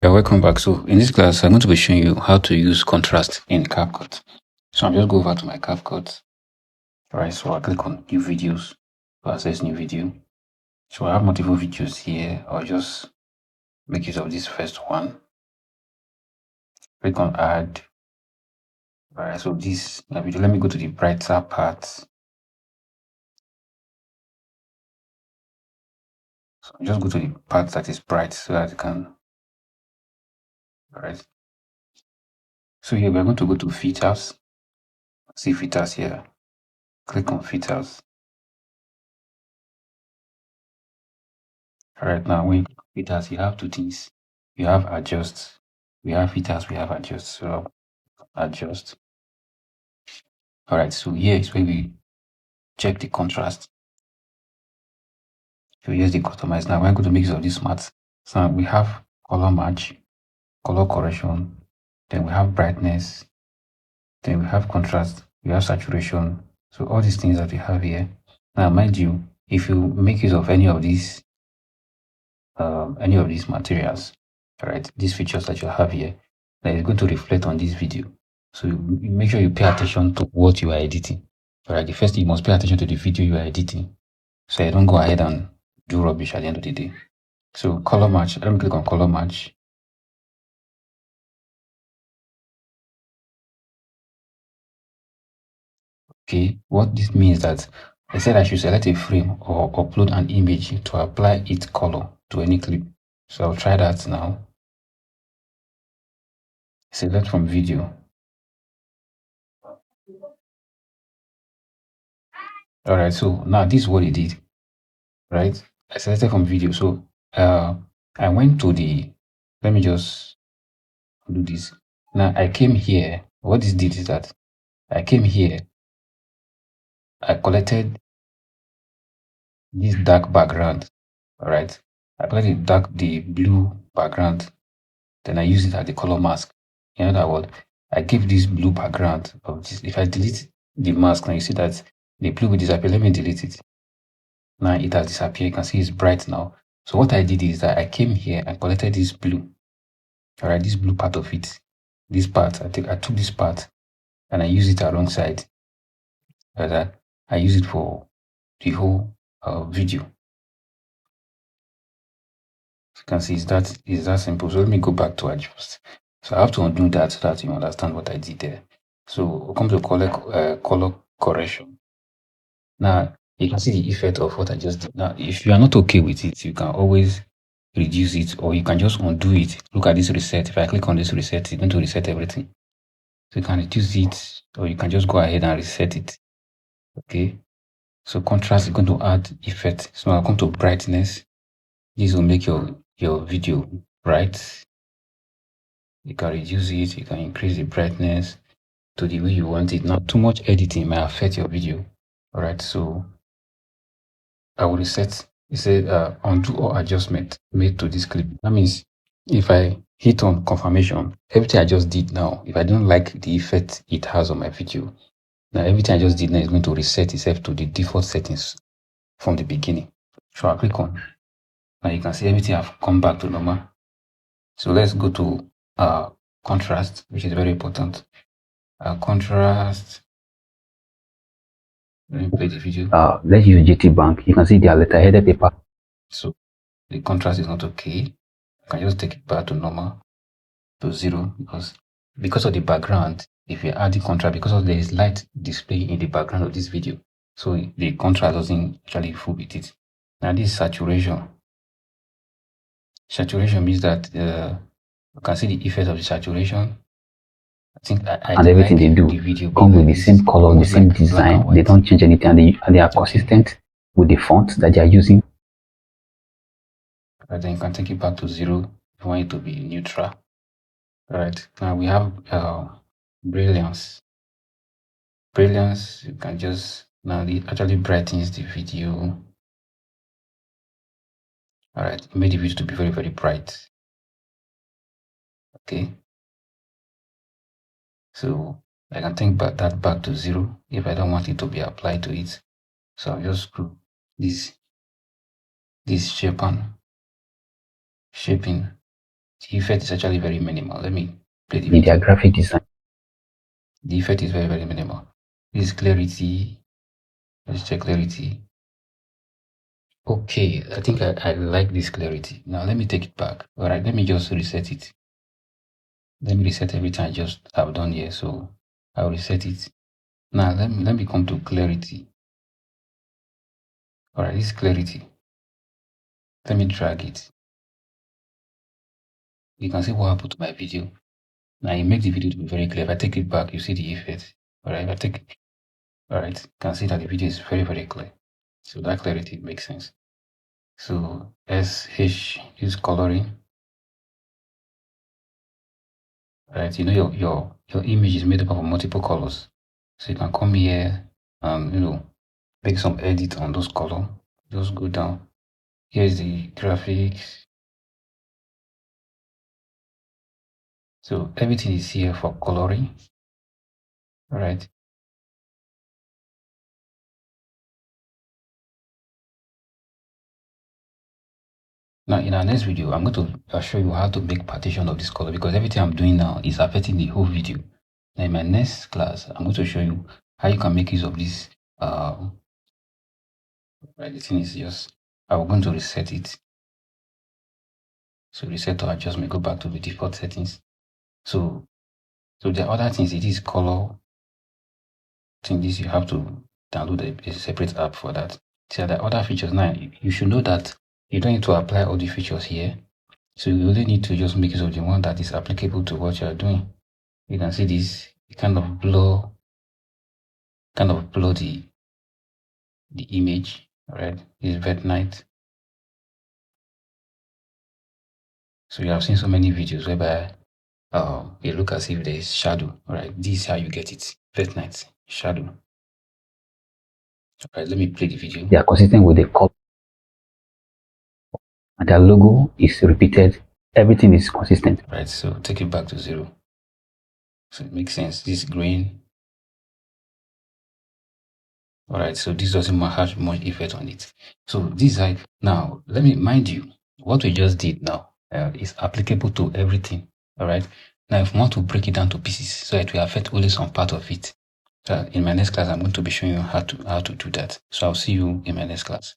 Yeah, welcome back. So in this class, I'm going to be showing you how to use contrast in CapCut. So I'll just go over to my CapCut. All right, so I'll click on new videos to access new video. So I have multiple videos here. I'll just make use of this first one. Click on add. All right, so this video, let me go to the brighter part. So just go to the part that is bright so that you can. All right. So here we're going to go to filters. See filters here. Click on filters. All right, now when you click on filters, you have two things. You have adjust. We have filters, we have adjust. So adjust. All right, so here is where we check the contrast. So here's the customize. Now we're going to make use of this smart. So we have color match, color correction, then we have brightness, then we have contrast, we have saturation. So all these things that we have here. Now, mind you, if you make use of any of these materials, all right, these features that you have here, that is going to reflect on this video. So you make sure you pay attention to what you are editing. All right, the first thing, you must pay attention to the video you are editing, so you don't go ahead and do rubbish at the end of the day. So color match, let me click on color match. Okay, what this means that I said I should select a frame or upload an image to apply its color to any clip. So I'll try that now. Select from video. All right, so now this is what it did, right? I selected from video. So I went to the, let me just do this. Now I came here. What this did is that I came here, I collected this dark background. All right, I collected the blue background, then I use it as the color mask. In other words, I give this blue background of this. If I delete the mask, now you see that the blue will disappear. Let me delete it. Now it has disappeared. You can see it's bright now. So what I did is that I came here and collected this blue. All right, this blue part of it. This part, I took this part and I use it alongside. I use it for the whole video. You can see it's that simple. So let me go back to adjust. So I have to undo that so that you understand what I did there. So we'll come to color correction. Now you can see the effect of what I just did. Now, if you are not okay with it, you can always reduce it, or you can just undo it. Look at this reset. If I click on this reset, it's going to reset everything. So you can reduce it, or you can just go ahead and reset it. Okay. So contrast is going to add effect. So I'll come to brightness. This will make your video bright. You can reduce it, you can increase the brightness to the way you want it. Now, too much editing may affect your video. All right, so I will reset. It said undo or adjustment made to this clip. That means if I hit on confirmation, everything I just did now, if I don't like the effect it has on my video, now everything I just did now is going to reset itself to the default settings from the beginning. So I'll click on. Now you can see everything have come back to normal. So let's go to contrast, which is very important. Contrast. Let me play the video. Let's use GT Bank. You can see their letterheaded paper. So the contrast is not okay. You can just take it back to normal, to 0, because of the background. If you add the contrast, because of there is light display in the background of this video, so the contrast doesn't actually fool with it. Now this is saturation. Saturation means that you can see the effect of the saturation. I think and everything they do come with the same color, the same design. They don't change anything, and they are consistent with the font that they are using. Right, then you can take it back to 0 if you want it to be neutral. All right, now we have brilliance. Brilliance, you can just, now it actually brightens the video. All right, it made the video to be very, very bright. Okay, so I can take that back to 0 if I don't want it to be applied to it. So I'll just screw this shaping. The effect is actually very minimal. Let me play the Media video. graphic design. The effect is very, very minimal. This is clarity. Let's check clarity. Okay, I think I like this clarity. Now let me take it back. All right, let me just reset it. Let me reset everything I just have done here. So I'll reset it. Now let me come to clarity. All right, this is clarity. Let me drag it. You can see what happened to my video. Now it makes the video to be very clear. If I take it back, you see the effect. All right, if I take it, all right, you can see that the video is very, very clear. So that clarity makes sense. So SH is coloring. Right, you know your image is made up of multiple colors. So you can come here and make some edit on those color. Just go down. Here's the graphics. So everything is here for coloring. All right. Now in our next video, I'm going to show you how to make partition of this color because everything I'm doing now is affecting the whole video. Now in my next class, I'm going to show you how you can make use of this. Right, the thing is just, I'm going to reset it. So reset or adjust may go back to the default settings. So the other things, it is color. I think this you have to download a separate app for that. So the other features now, you should know that you don't need to apply all the features here. So you only need to just make use of the one that is applicable to what you are doing. You can see this, it kind of blur the image, right? It's vet night. So you have seen so many videos whereby it look as if there is shadow, right? This is how you get it. Vet night, shadow. All right, let me play the video. They are consistent with the color. And their logo is repeated. Everything is consistent. Right, so take it back to 0. So it makes sense. This green. All right, so this doesn't have much effect on it. So this is like, now let me mind you, what we just did now is applicable to everything. All right. Now, if we want to break it down to pieces so it will affect only some part of it, in my next class, I'm going to be showing you how to do that. So I'll see you in my next class.